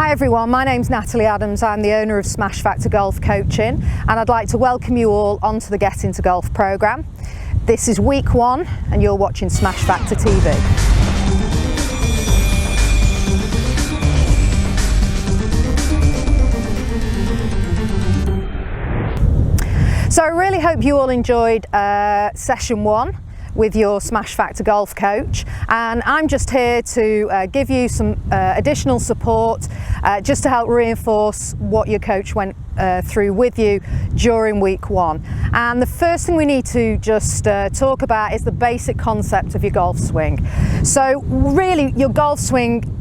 Hi everyone, my name's Natalie Adams. I'm the owner of Smash Factor Golf Coaching, and I'd like to welcome you all onto the Get Into Golf programme. This is week 1 and you're watching Smash Factor TV. So I really hope you all enjoyed session 1 with your Smash Factor Golf Coach, and I'm just here to give you some additional support just to help reinforce what your coach went through with you during week 1. And the first thing we need to just talk about is the basic concept of your golf swing. So really your golf swing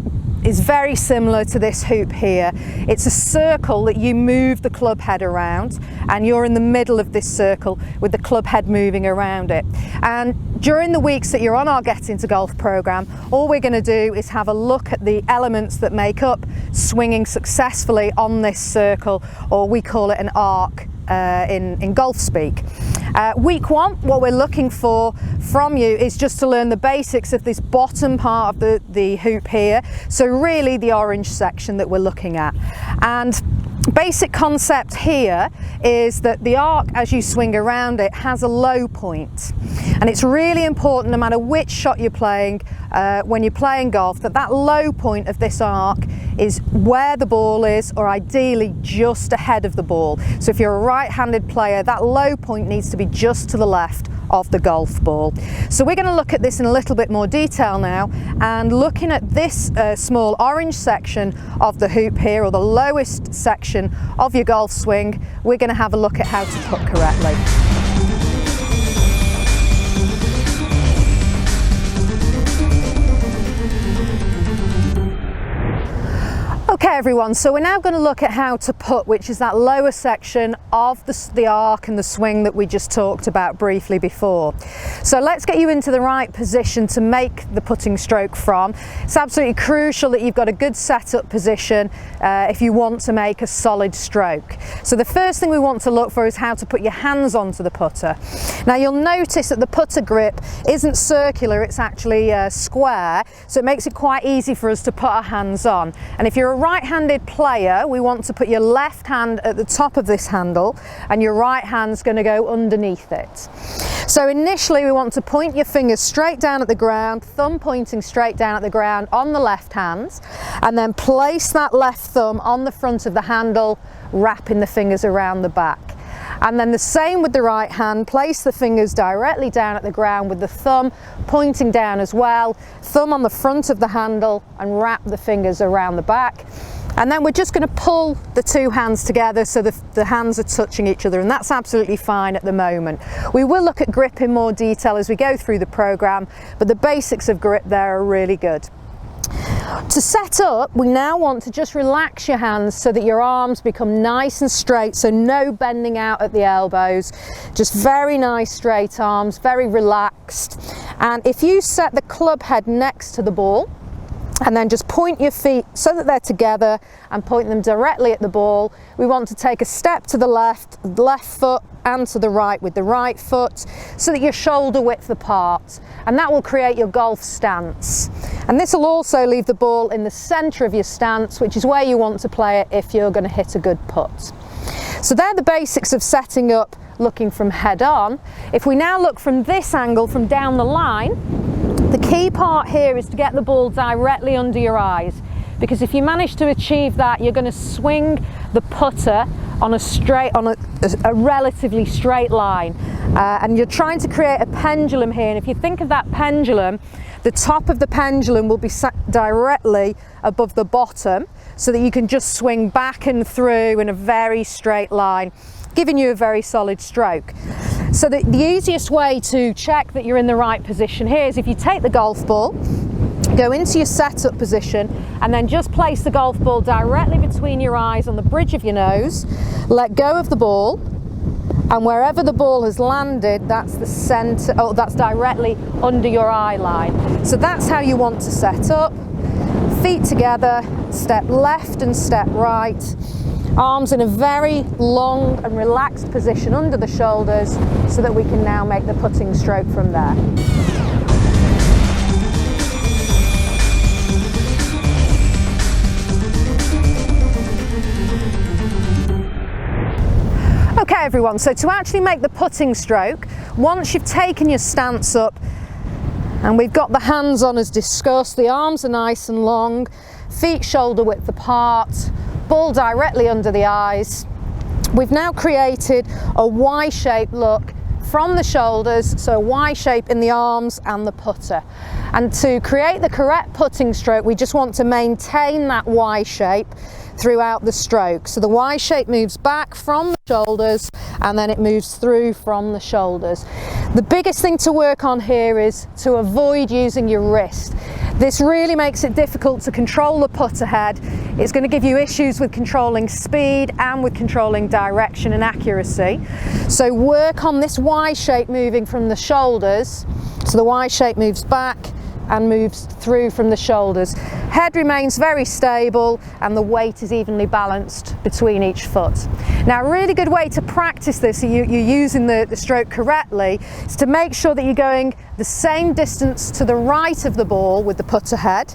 is very similar to this hoop here. It's a circle that you move the club head around, and you're in the middle of this circle with the club head moving around it. And during the weeks that you're on our Get Into Golf programme, all we're going to do is have a look at the elements that make up swinging successfully on this circle, or we call it an arc in golf speak. Week 1, what we're looking for from you is just to learn the basics of this bottom part of the hoop here, so really the orange section that we're looking at. And basic concept here is that the arc, as you swing around it, has a low point, and it's really important, no matter which shot you're playing when you're playing golf, that low point of this arc is where the ball is, or ideally just ahead of the ball. So if you're a right-handed player, that low point needs to be just to the left of the golf ball. So we're going to look at this in a little bit more detail now, and looking at this small orange section of the hoop here, or the lowest section of your golf swing, we're going to have a look at how to putt correctly. Okay everyone, so we're now going to look at how to putt, which is that lower section of the arc and the swing that we just talked about briefly before. So let's get you into the right position to make the putting stroke from. It's absolutely crucial that you've got a good setup position if you want to make a solid stroke. So the first thing we want to look for is how to put your hands onto the putter. Now you'll notice that the putter grip isn't circular, it's actually square, so it makes it quite easy for us to put our hands on. And if you're a right-handed player, we want to put your left hand at the top of this handle and your right hand's going to go underneath it. So initially we want to point your fingers straight down at the ground, thumb pointing straight down at the ground on the left hand, and then place that left thumb on the front of the handle, wrapping the fingers around the back. And then the same with the right hand, place the fingers directly down at the ground with the thumb pointing down as well, thumb on the front of the handle, and wrap the fingers around the back. And then we're just going to pull the two hands together so the hands are touching each other, and that's absolutely fine at the moment. We will look at grip in more detail as we go through the programme, but the basics of grip there are really good. To set up, we now want to just relax your hands so that your arms become nice and straight, so no bending out at the elbows, just very nice straight arms, very relaxed. And if you set the club head next to the ball, and then just point your feet so that they're together and point them directly at the ball, we want to take a step to the left foot, and to the right with the right foot, so that you're shoulder width apart, and that will create your golf stance. And this will also leave the ball in the centre of your stance, which is where you want to play it if you're going to hit a good putt. So they're the basics of setting up looking from head on. If we now look from this angle, from down the line, the key part here is to get the ball directly under your eyes, because if you manage to achieve that, you're going to swing the putter on a relatively straight line, and you're trying to create a pendulum here. And if you think of that pendulum, the top of the pendulum will be sat directly above the bottom, so that you can just swing back and through in a very straight line, giving you a very solid stroke. So the easiest way to check that you're in the right position here is if you take the golf ball, go into your setup position, and then just place the golf ball directly between your eyes on the bridge of your nose, let go of the ball, and wherever the ball has landed, that's the center, that's directly under your eye line. So that's how you want to set up. Feet together, step left and step right. Arms in a very long and relaxed position under the shoulders, so that we can now make the putting stroke from there. everyone, so to actually make the putting stroke, once you've taken your stance up and we've got the hands on as discussed, the arms are nice and long, feet shoulder width apart, ball directly under the eyes, we've now created a Y-shaped look from the shoulders, so a Y shape in the arms and the putter. And to create the correct putting stroke, we just want to maintain that Y shape throughout the stroke. So the Y shape moves back from the shoulders and then it moves through from the shoulders. The biggest thing to work on here is to avoid using your wrist. This really makes it difficult to control the putter head. It's going to give you issues with controlling speed and with controlling direction and accuracy. So work on this Y shape moving from the shoulders. So the Y shape moves back and moves through from the shoulders. Head remains very stable and the weight is evenly balanced between each foot. Now, a really good way to practice this, so you're using the stroke correctly, is to make sure that you're going the same distance to the right of the ball with the putter head,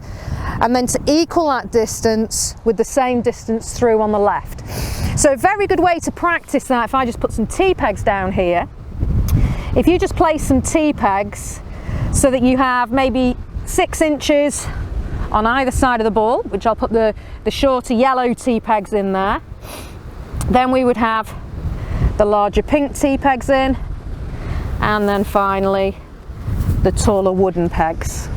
and then to equal that distance with the same distance through on the left. So a very good way to practice that, if I just put some T-pegs down here, if you just place some T-pegs so that you have maybe 6 inches on either side of the ball, which I'll put the shorter yellow T-pegs in there. Then we would have the larger pink T-pegs in, and then finally the taller wooden pegs.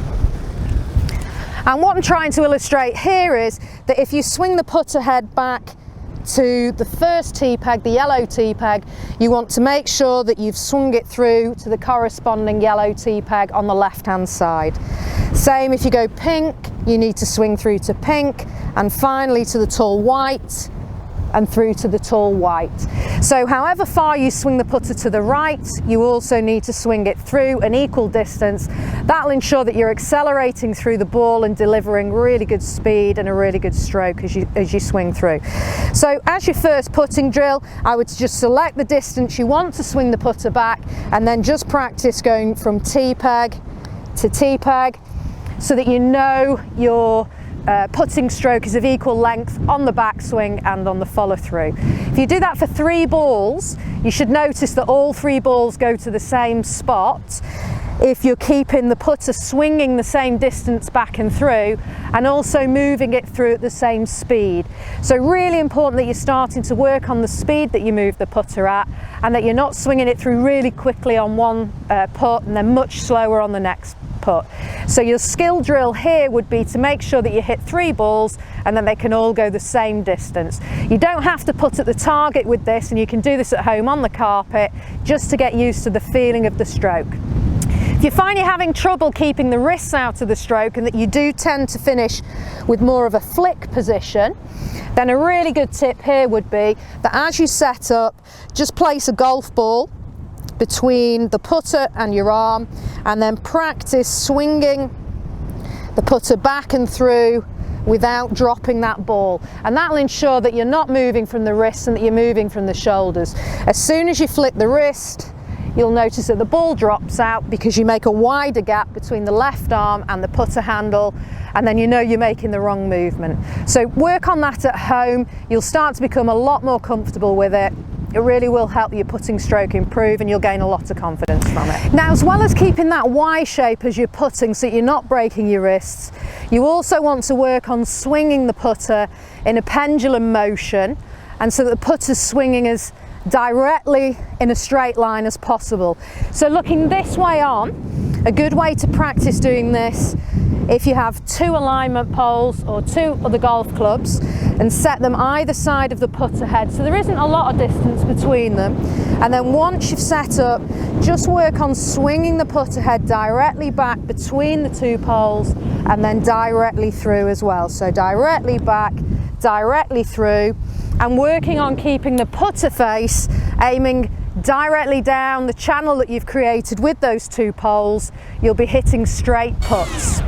And what I'm trying to illustrate here is that if you swing the putter head back to the first T-peg, the yellow T-peg, you want to make sure that you've swung it through to the corresponding yellow T-peg on the left-hand side. Same if you go pink, you need to swing through to pink, and finally to the tall white, and through to the tall white. So however far you swing the putter to the right, you also need to swing it through an equal distance. That'll ensure that you're accelerating through the ball and delivering really good speed and a really good stroke as you swing through. So as your first putting drill, I would just select the distance you want to swing the putter back, and then just practice going from T-peg to T-peg so that you know your putting stroke is of equal length on the backswing and on the follow through. If you do that for 3 balls, you should notice that all 3 balls go to the same spot if you're keeping the putter swinging the same distance back and through, and also moving it through at the same speed. So really important that you're starting to work on the speed that you move the putter at, and that you're not swinging it through really quickly on one putt and then much slower on the next putt. So your skill drill here would be to make sure that you hit 3 balls and then they can all go the same distance. You don't have to putt at the target with this, and you can do this at home on the carpet just to get used to the feeling of the stroke. If you find you're having trouble keeping the wrists out of the stroke and that you do tend to finish with more of a flick position, then a really good tip here would be that as you set up, just place a golf ball between the putter and your arm, and then practice swinging the putter back and through without dropping that ball, and that'll ensure that you're not moving from the wrist and that you're moving from the shoulders. As soon as you flick the wrist, you'll notice that the ball drops out because you make a wider gap between the left arm and the putter handle, and then you know you're making the wrong movement. So work on that at home. You'll start to become a lot more comfortable with it. It really will help your putting stroke improve, and you'll gain a lot of confidence from it. Now, as well as keeping that Y shape as you're putting so you're not breaking your wrists, you also want to work on swinging the putter in a pendulum motion, and so that the putter's swinging as directly in a straight line as possible. So looking this way on, a good way to practice doing this, if you have 2 alignment poles or 2 other golf clubs and set them either side of the putter head, so there isn't a lot of distance between them, and then once you've set up, just work on swinging the putter head directly back between the 2 poles and then directly through as well. So directly back, directly through, and working on keeping the putter face aiming directly down the channel that you've created with those 2 poles. You'll be hitting straight putts.